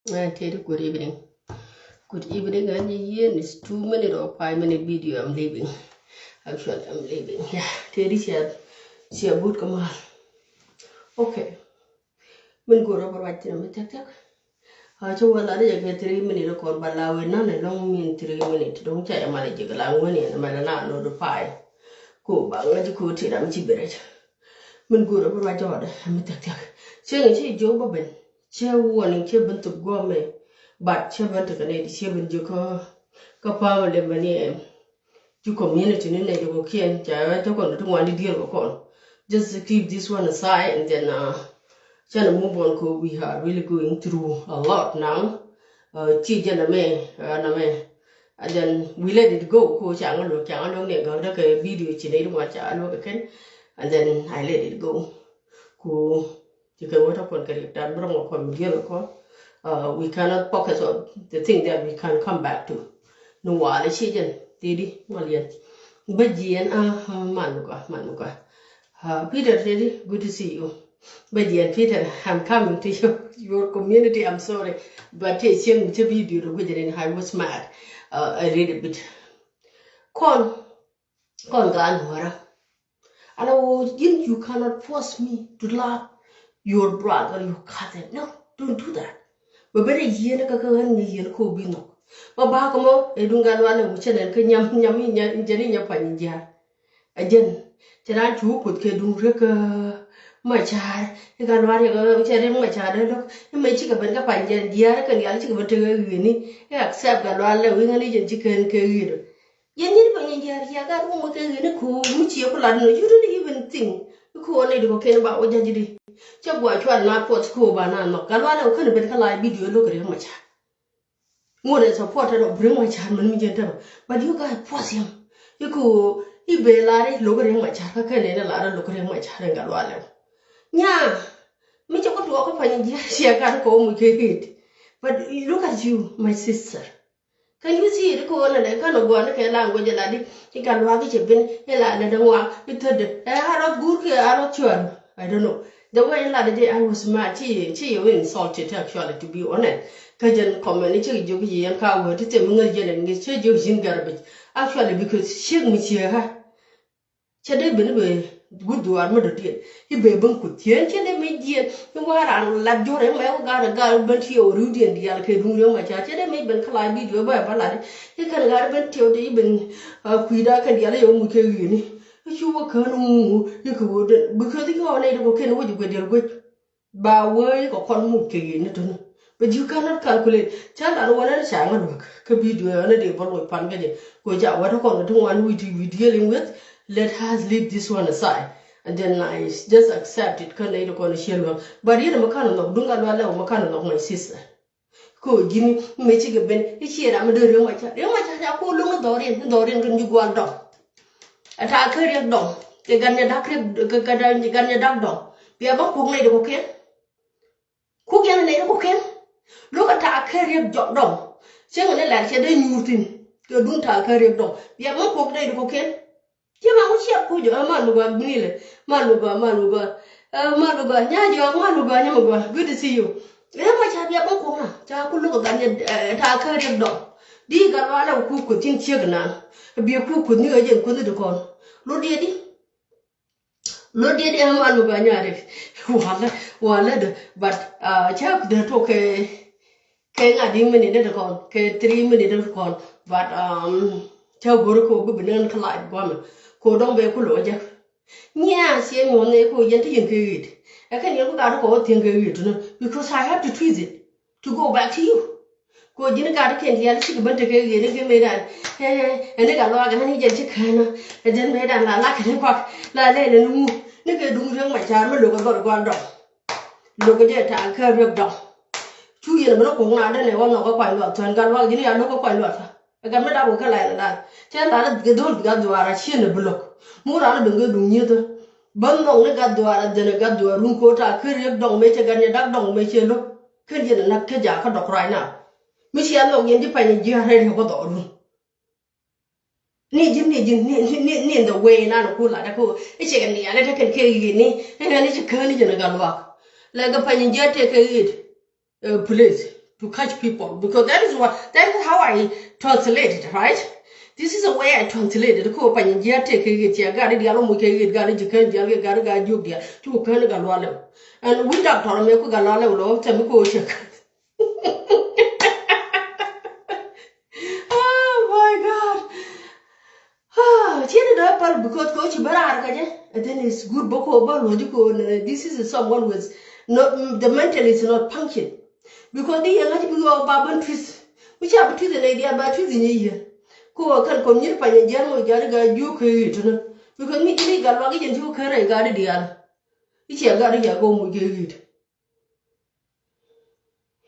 Teddy, good evening. Good evening, and it's 2 minute or 5 minute video. I'm leaving. Actually, I'm leaving. Yeah, Teddy said, she a good come on. Okay. When go over right there, tak. I told her I get 3 minutes of call, but I will not long mean 3 minutes. Don't tell my manage a long one and man not notify. Go back, let you go to them, Chiberet. When go over right order, I'm tak. Saying, she Joe Bobbin. She warning Chibin to go me. But Chibin to Canadian Chibin Juko. Kappa le mani to community in the Wokian, Java took on to one deal of call. Just to keep this one aside and then China move on ko we are really going through a lot now. And then we let it go, ko chang lo the video chinade watch and then I let it go. Ko you can what up on that bro we cannot focus on the thing that we can come back to. No wale chijen didi malian bajian manuka Peter really good to see you bajian Peter I'm coming to your community. I'm sorry but it's young to video with it I was mad a little bit con gan wara and you cannot force me to love your brother your cousin. No, don't do that. But better yen ko bino ma ba ko mo e dunga wala mu chenen ke nyam jeni nya panja ajen tana chu put ke dung re ka ma char e ga wala ga chere ma char lo me chi ka ben ka panja dia ka ya chi ka ben te ni e accept ga wala wi ngani jen chi ken ke yiro yen ni panja dia ga ru mo ke ni ko mu chi ko la no you don't even think ko ne do ken ba o jajiri che gwa chwa na pot ko ba na no ga wala ko ne ben ka la video lo ke ma char more than supported of bring my child, but you guys force him. You could be Larry looking my child, and a lot of looking my child and Galwale. Yeah, me to walk up and she can't go with it. But look at you, my sister. Can you see the corner? I can't go on the language, laddie. You can walk it, been a lad and walk. It had a good out of I don't know. The way laddie I was mad, she insulted actually, to be honest. Kajan community jogi and cow to tell me and get in garbage. Actually, because she was here. She had been good to our mother. He be bunkum, she had made dear. You are on lab your got a garbage or Rudy and the Alcadum, my church, and made Ben Calabi do by Ballad. He can garbage till they even Quida can get a Mukuni. You were canoe, you could, because you are able to go with your good. Bower or Conmuki. But you cannot calculate. Child, I don't want to shang work. Could be doing a day for my pancake. Which I want to call the one we dealing with. Let us leave this one aside. And then I just accept it. Can I go to share? But here, Macano of Dungalwala or Macano of my sister. Could Jimmy make a ben? Each year I'm doing my child. I call Dorian, can you go on dog? At our career dog. They got your duck dog. We have a cook made of okay? Cook and a okay? Look at our career job dog. Say when they like a new thing. You don't tell career dog. We have one cook day to cook in. You know, put your Manuga, Manuga, Manuga, good to see you. Very much have your cook. Jack look at our career dog. Dig a lot of cook with tin chicken. Be a cook with New Agent couldn't do con. Lord Yeti. Lord Yeti and Manuga, but Chuck the toke. Kay nga di minute kon kay 3 minutes kon but taw goro ko bu benen kala gom ko don be ko loja nya sie mo ne ko yente yin ke yit e kan yin ko ga ko tin ke yit no because I have to tweeze it to go back to you ko jin ga ken ya ci ban te ke yene ke me dan ne ga lo ga ni je ci kana e den me dan la ka ni ko la le le nu ne ke dung jang ma cha ma lo ko do ko do lo ko je ta ka rep do 2 yearsมันก็คงนานได้เลยว่าเราก็ควายหลอดชนกันว่ายินดีเราก็ควายหลอดค่ะกันไม่ได้บุกอะไรนั่นเช่นเราเกิดโดนกันตัวอะไรเช่นบล็อกมูราเราดึงก็ดึงเนี่ยตัวบันดงเนี่ยกันตัวอะไรเดินกันตัวรุ่งโคตรคือเรียกดงไม่ใช่กันเนี่ยดักดงไม่ใช่ลูกคือยันนักแค่จ่าเขาดอกไรน่ะไม่ใช่เราเย็นที่ไปเนี่ยยืดให้เขาก็ต่อรุ่งนี่ยิ้มนี่ the way นั่นกูหล่ะนะกูไอ้เช่นกันเนี่ยอะไรถ้าเกิดเคยยินนี่ไอ้นั่นนี่จะเคยนี่จะนักกันว่าแล้วก็ไปเนี่ยยืดเทเคยpolice to catch people, because that is how I translate it, right? This is the way I translate it. Ko panjia take it ya gari dia lo mu ke it gari jikan dia gari ga juk dia tu kan ga lwale. And we doctor me ko ga lwale lo te me ko shek. Oh my god. Ah, tiene da par because ko chi bara ka je. And then it's good boko ba lo ko this is someone with not the mental is not function. Because the young people go baban twist. Which have twist the idea about twist in here. Ko kan ko nyir pa nyen mo gari ga ju ke it no because mi ni ga wa ga ju kare ga di ya ichi ga ri ya go mo ge it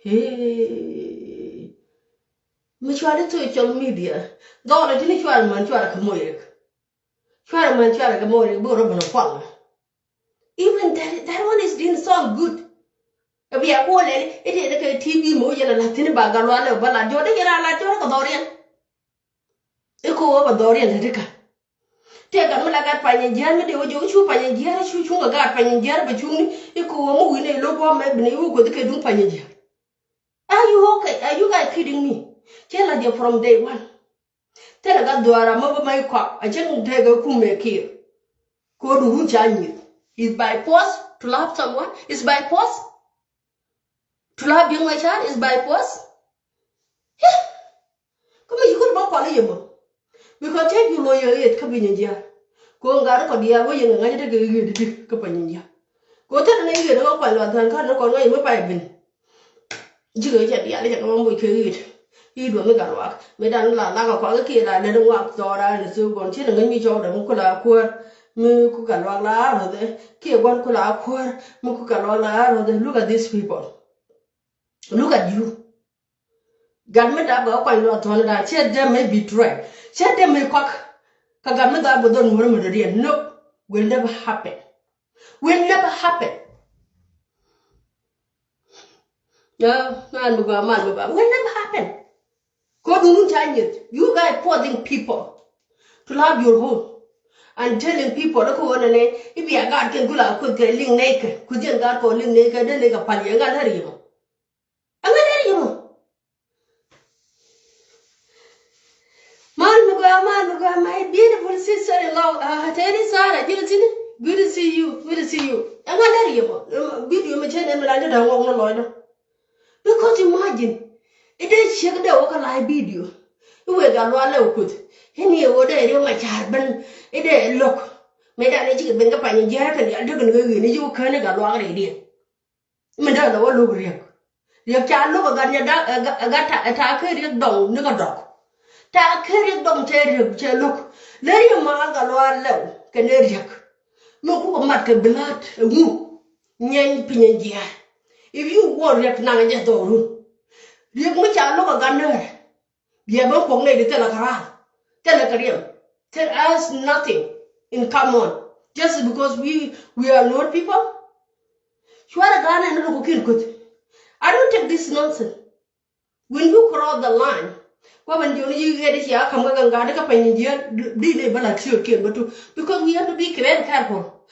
he mi chwa to social media do la ni chwa man chwa ka mo ye chwa man chwa ka mo ye bo ro bono kwang even that one is didn't sound good we are all it is the TV mo ye la tin ba ga wa le ba la jo de ya la jo ka do rien eko ba do rien de ka tega mala gat panya jana de wojo chu panya jara chu chu ga panya jara ba chu ni iko mo wine lo bo me bne wo ko de dun panya jara. Are you okay? Are you guys kidding me? Tell them from day one. Tell ga doara mo ba mai kwa a chen tega ku me ki ko du hu chanyi is by force to love someone is by force to love young my child is by force. Come you could ba kwa le yemo because take you lawyer it ka binya jara ko ngara ko dia wo yenga ngade ke yidi ka panya ko ta na yidi ko kwa lo tan kan ko ngai mo pa bin jigo ja dia le ka mo ke yidi do me ga wa me dan la ka kwa ke la le wa to ra ne su gon chi ngai mi jo da ko la ko me ku ga la ro de ke gon ko la ko me ku ga la ro de look at these people, look at you. God me da ba kwa lo to da che dem me betray che dem me kwa Kagame da bodon mo mo de no will never happen. Will never happen. Yeah, man will never happen. Go do it. You guys forcing people to love your home and telling people look on if you God can go out could get link naked, could you God go link naked, then they got pally and got you. I'm gonna you. Man, my beautiful sister-in-law, Teddy Sarah, good to see you, good to see you. I'm gonna you. Video me chen em la da wong no loy. Because imagine, it is check the work live video. You will go all out. Any order, you my charban, it look. Made a chicken bring up and jack and the other going to you can't go long idea. Madame, what look real. You can't look at your dog, a got attacker, your dog, no dog. Ta carry dom cherry look. Let your mother low, canariac. No go mat blood, a woo. Nyan pinja. If you want yak nang just do. You much I look a gunner. You have no lady tell a car. Tell a career. Tell us nothing in common. Just because we are not people. You are a gun and look good. I don't take this nonsense. When you cross the line, when you get it, yeah, come and got a penny, did they but sure kill, but because we have to be very careful.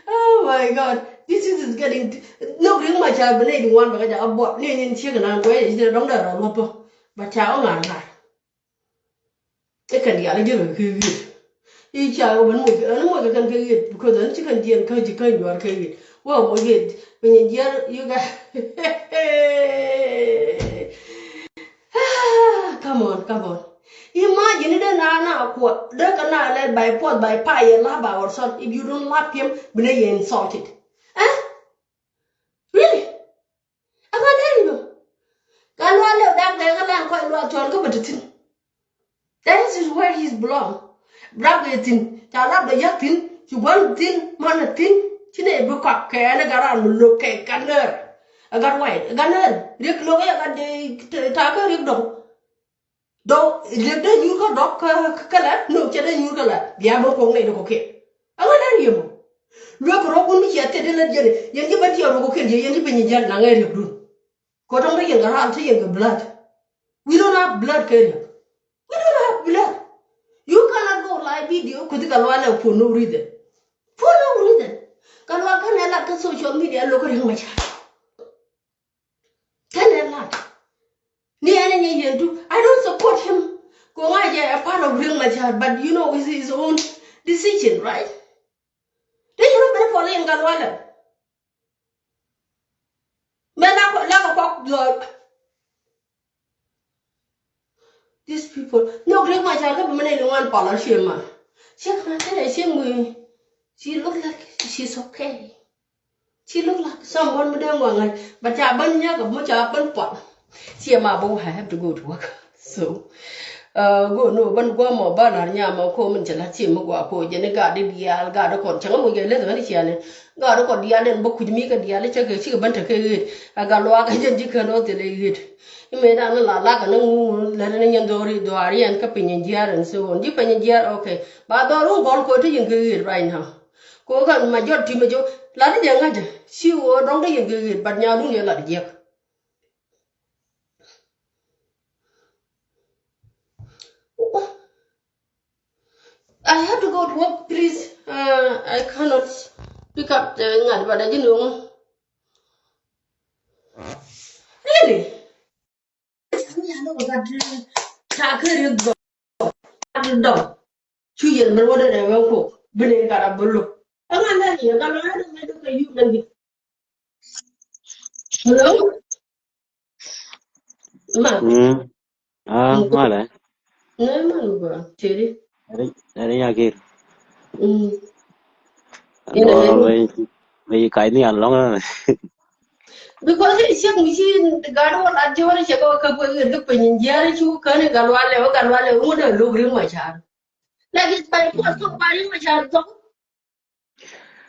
Oh my God, this is getting no bring my child, but one because I bought in chicken and where is the longer or lopo, but child man. It can be a little each child when we can get it because then chicken dear and you are carried. Well, we get when you got come on. Imagine it now what they can led by pot by pie and lava or son if you don't love him, when they insulted. Eh? Really? I'm not telling you. Can I live that there quite well to uncover that is where he's belong. Bragatin, Talab the yatin, you want thin, man thin. Chine book up can a garan look a gunner. I got white, a gunner. Rick Loga got the tacker, Rick dog. Though, if the you got dog color, no cheddar you color, the abo only okay. I want you. Look, Rogan, he had to tell it, you give it your okay, you give me jan and I do. Got on the younger, I'll tell you blood. We don't have blood carrier. We don't have blood. You cannot go live video because for no reason. For no reason. Kalau akan lot of social media look at much. Can a lot. I don't support him. Go a part of real my child, but you know it's his own decision, right? Then you better follow in Galwala. Man, I these people. No, real my child, but many one policy, ma. She look like she's okay. She look like someone with them one like, but I ban yak of much up and pot. See, my boy, I have to go to work. So, go no one guam or banner, yam or common till I see Muguapo, Jenega, the Al Gado con Chango, get little Venetian. God got the island book with me, the other check a chicken bunter. I got walk and you can not delay it. You made an like a no letting Dory, Dory and Capin and Jar and so on. Deep and Jar, okay. But I don't want to go to right now. Go on, my job, Timajo, Ladi Young, she were wrong to you, but now don't you like Jack. I have to go to work, please. I cannot pick up the night, but I didn't know. Really? I know that Taka dog. 2 years, but what did I go? Bring a bullock. I'm not here. I'm not you. Hello? Man. Mala. No, man, Cherry. Dari yakir. In Lo we kai ni an long. because it's young machine, the garden, I do want to check out a couple of the penny, Jerry, you can Galwale, would have looked in my child. Like it's by force of buying my child.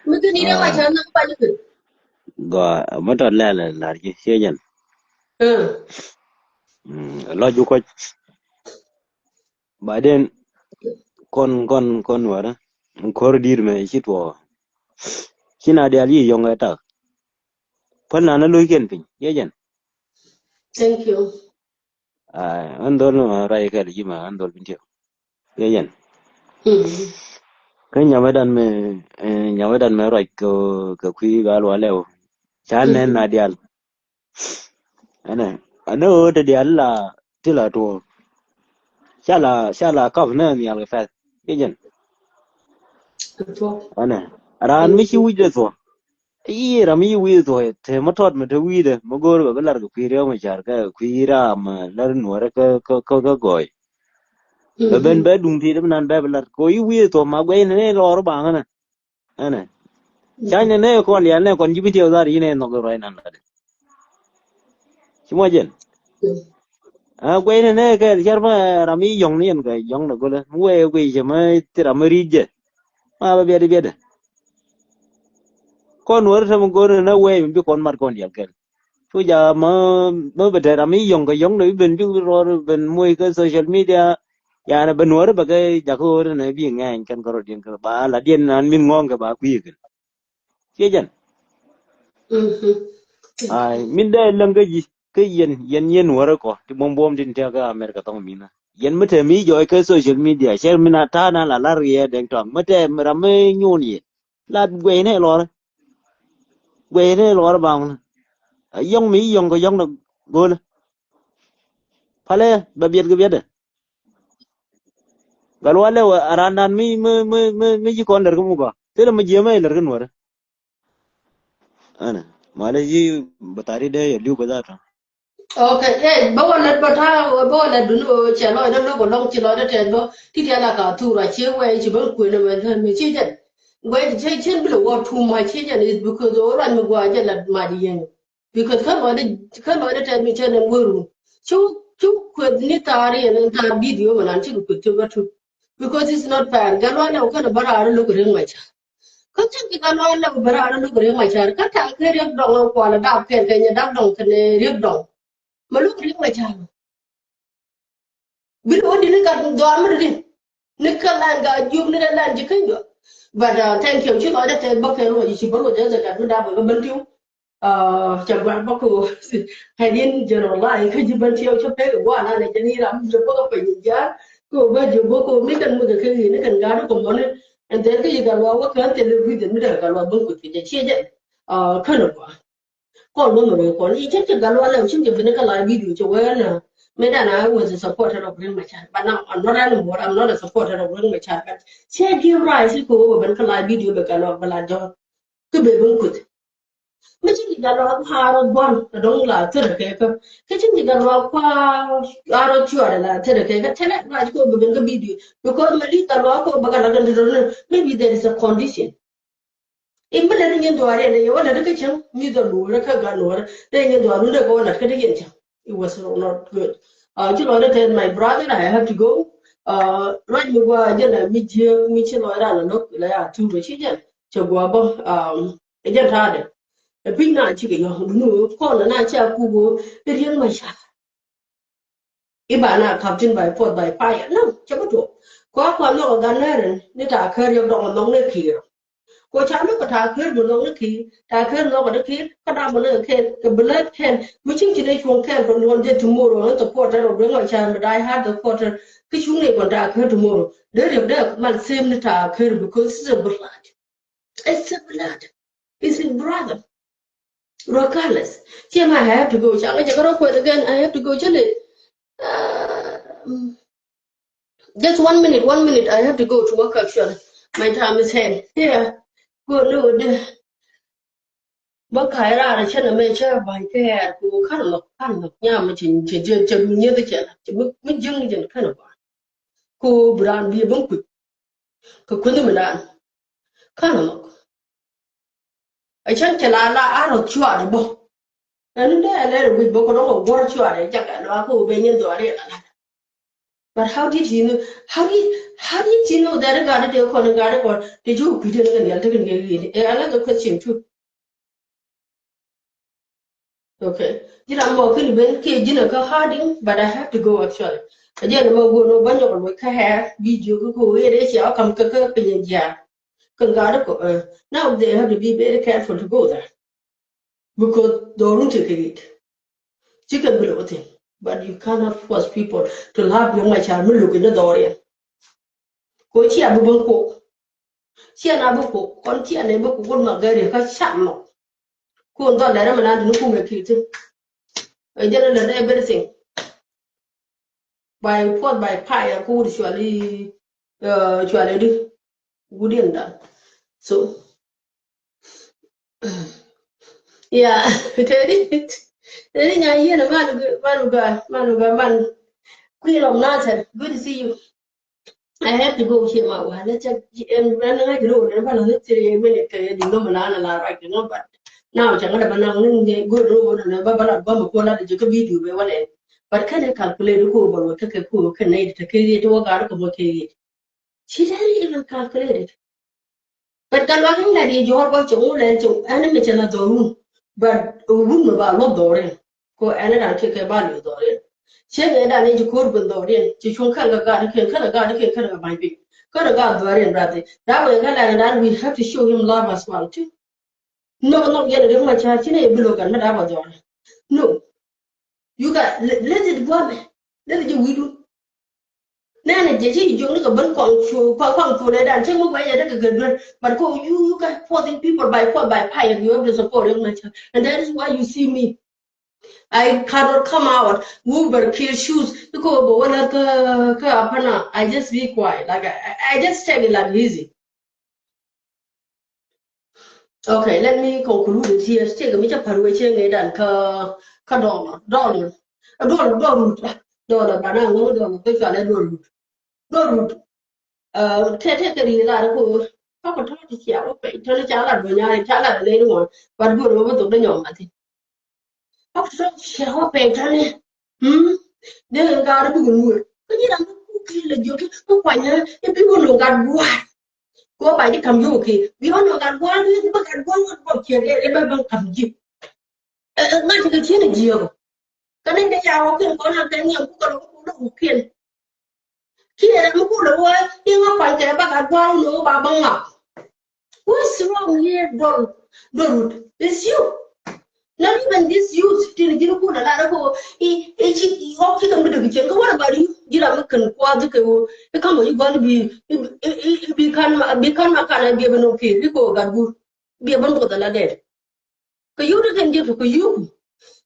We can eat my child, not by the Go motor la largi sejan. good. Lo ju ko baden kon wara. Kor dir me chitwo. Kina de ali yong eta. Pana na lo ken pin. Yejan. Thank you. Andol no rai ka ji ma andol bin Yejan. Mm. Cái nhà mới đàn mẹ rồi cái quý gà lúa leo chán nên là đial này anh ở đây đial là tức là đồ xa là cọp nữa nhiều cái phết cái gì anh này ran mấy chú vậy thôi ý là mấy quý thôi thì mất thoát mà thôi đấy mà gọi cái là cái quý riêng mà chả cái quý ra mà là nuôi cái gọi bên bên đúng thì bên nan bên là coi quý thôi mà quay này lo bằng này anh này chán này con liền này con chỉ biết điều ra đi này nó cái rồi nè chúng mày quay này cái chả mà làm gì dùng này cái dùng được rồi quay chứ mà thì làm gì chứ mà bây giờ con nuôi sao mà con nó quay mình biết con mặt con gì cái bây giờ mà bây giờ làm gì dùng cái dùng đấy bên biết rồi bên mua cái social media ya là bên nuôi đó cái giờ cô này bị ngay cái rồi điện cái bà là điện anh mình ngon cái bà quý cái chứ mình đây lần cái yên nuôi rồi có thì bom trên theo cái America tông mình yen mete mi joy ke social media share mina ta na la ria deng tong mete rame nyuni la gwe ne lor bang yong mi yong ko yong no gol phale ba biet ge biet gal wale arandan mi ji kon der mu ga tele ma je mai ler gen wor ana male ji batari de liu ba ta Okay, hey, bawa let dulu calo itu lo bolong calo ada tendo tidak ada kau ra cie wei cuma kue nama tu me cie jen wei cie bila wa tu ma cie jen is because orang me gua aja let ma dia because kalau ada tendo cie nama guru cu kue ni tari ni tar video mana cie kue coba tu because it's not fair kalau ada kan bara ada lo kering macam kan cakap kalau ada bara ada lo kering macam kan tak kira dong kuala dah kayaknya dah dong kena riak dong malu kering macam bil odi ni ka dormir din ni ka lan ga jub ni lan ji kan yo but thank you chi lo da te ba ke ro ji bo da za ka da ba ban tiu cham ba ba ko hai din general lai ka ji ban tiu cho pe ko na ne ni ram jo ba ko pe ni ja ko ba jo bo ko mi kan mu da ke ni kan ga ko mo ne and then ka ji ga wa ka te le vi de mi da ga wa bo ko ti ja chi ja kind of call woman call you just got one of the vinegar video to wear. Medan I was a supporter of Ring Machan, but now I'm not anymore. I'm not a supporter of Ring Machan. But say, give rise to go over and collide video because of Balajo to be good. Machin got a hard one, I don't like to the cake. Kitchen got a quar out of your la to the cake. Tell it right go within the video because Malika Rocco Bagala, maybe there is a condition. In letting into a area, you want to kitchen, neither Lura Ganor, then you don't go and get it. It was not good. You know that my brother, I have to go. Right, you were, you know, Mitchell or Alan, look, like 2 machines. To go above, it just harder. A big night, you know, call a night, who the young my shot. Ibana captain by port by fire. No, Chabato. Quack, no, Gunner, let our career on the here. Cô cháu nó có thà khơi một lông nó kì thà khơi nó có nó kì có đam một cái khen cái blood khen mình chính chỉ đây chuông khen còn one day tomorrow nó tập quarter rồi bên ngoài cha mà die hard the quarter cái chuông này còn thà khơi tomorrow để được đấy mà xem nó thà khơi because it's a blood it's a brother regardless see I have to go chẳng cái có quay again I have to go chứ này just 1 minute I have to go to work actually my time is hand yeah go no bác khai ra là chân là mẹ chơi bài cái cô khăn lộc nha mà chỉ như thế chứ chỉ mới dưng dần khăn lộc cô brand bia bông quỵt cô quên mình đàn khăn lộc ấy chân chỉ là ăn được chua đấy bông nên đấy là được bông có nó có quá chua đấy chắc là nó cô bên nhân rồi đấy là but how did you know that I got it con got it or did you quit it and you're taking it another question too. Okay. You know, more can win cage in a harding, but I have to go actually. Again, I'm going to bunch of work hair, video, go here, I'll come to yeah. Now they have to be very careful to go there because they don't take it. Chicken below thing, but you cannot force people to love young my child. Look in the door. Go chia bubble cook. Chia na book, on chia neighbor could not get a shot. Cô toàn đấy là mình ăn nó không được kỹ chứ, ở trên là everything. By pot by pie, cô đi chua đi, cô điên đã. So, yeah, thế đi nhà yên là man, quý lòng na thật, good to see you. I have to go here mà, let's check em đang ngay cái đồ này nó phải là 3 minutes cái đỉnh nó mà nó là right cái nó bạn. Now chẳng là bạn nào nên go road nó ba ba một con là cái video về vấn đề but cái calculate ko ba cái ko cái này cái to ga ko cái she didn't even calculate it but cái loại hình này thì do bao chúng lên chúng anh mới chân là rồi but uống mà ba nó đòi ko anh đang cái ba liều đòi xem người ta nên chụp bên đòi chỉ chung khăn cái bài bị cái đòi ra thế đó là cái là we have to show him love as well too. No, not yet. Don't much. I think below can not have. No, you got let it go. Let it do. Now, the you don't look a bunch for that and take away a good but go you got 14 people by pie and you have to support him, and that is why you see me. I cannot come out, Uber, kill shoes, to go over I just be quiet. Like I just take it like easy. Okay, let me conclude it here. Take a meter per way chain and dollar, banana, dollar, take the lot talk about it here. Okay, tell the child when I tell her later on, but go over to the young. How to shall pay, Tony? Then got a good mood. But you don't kill a joke, no, why, if you know got what? Go by the community. We all know that one is but one book here, everyone come you. Not to the deal. Can I get out and go out and you can. Here, I'm good away. You know, I get back at one no Baba. What's wrong here, Don't. It's you. Not even this youth didn't give a good lot of he walking on the kitchen. What about you? You know, can quadruple. Come on, you're going to be become a kind of given okay. You go, God, be a bundle of the dead. ko you can give ko you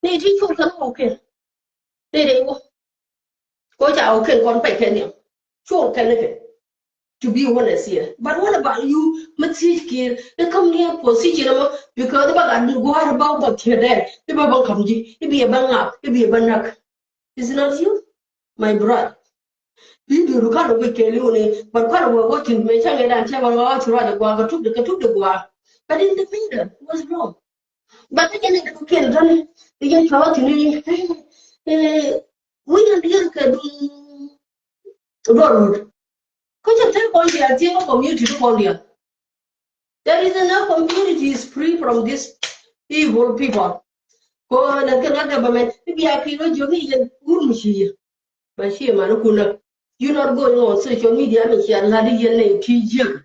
ne ti ko kan okay ne de ko ja okay kon pe ken yo so can it to be honest here. But what about you? Matsikir, they come near position because the bag and go about what you're there. The Baba come, it be a bang up, it be a banak. Is it not you? My brother. You do kind of wicked, but part of working, may tell it and tell about to ride the guaga took the guaga. But in the middle, what's wrong? But again, it can run, they get out to me. We don't hear the road. Could you take on the idea of community to call you? There is enough communities free from these evil people. Go and get a government. Maybe I feel you need a good machine. Machine, man, you're not going on social media and share Ladi and name TG.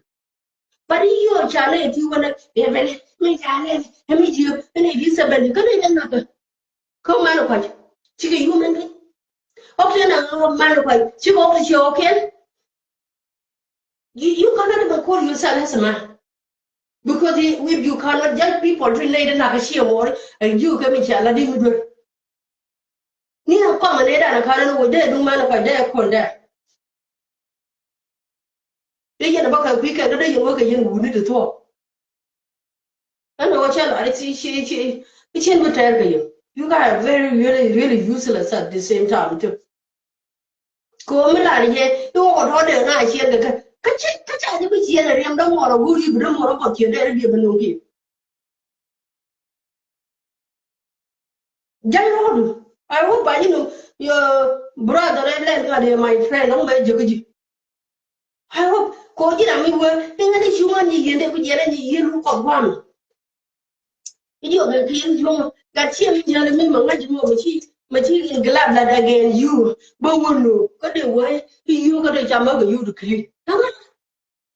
But in your channel, if you want to have me channel, and meet you, and it is a belly, can I another? Come on, what? Chicken human. Okay, now, man, what? Chicken over the show, okay? You cannot even call yourself as a man. Because if you cannot judge people related like a sheer and you can be chala di mudu. Ni na kwa maneda na kana no de du mana kwa de konda. De yana baka kwika da yin waka yin guni da to. Ana wacha la she chen bu tayar kayo. You guys are very really useless at the same time too. Ko mi la ye yo ko to de na chen da ka cha ni bi chen da yam da mo ro guri bi da mo ro ko chen da bi ba no ki. Jai I hope I know your brother and my friend on my jogi. I hope Koji and me were in any human you get any year of one. You get you got him in much more material glad that again you, but one no, got away, you got a jam over you to create.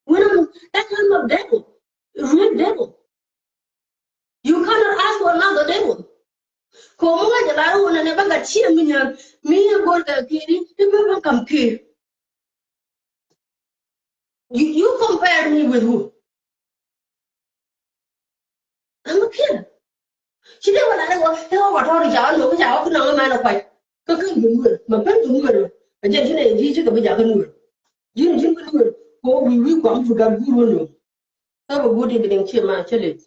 When that kind of devil, real devil. You cannot ask for another devil. Como nga jala wona ne banga chia minya miya borga kiri to come kiri. You compare me with who? I'm a kid. She didn't want to what all the job no job no man of fight. Cooking the wood, my pen to wood. A gentleman teacher of a jagan. You would go we come to God good one. Have a good evening, Chima Chili.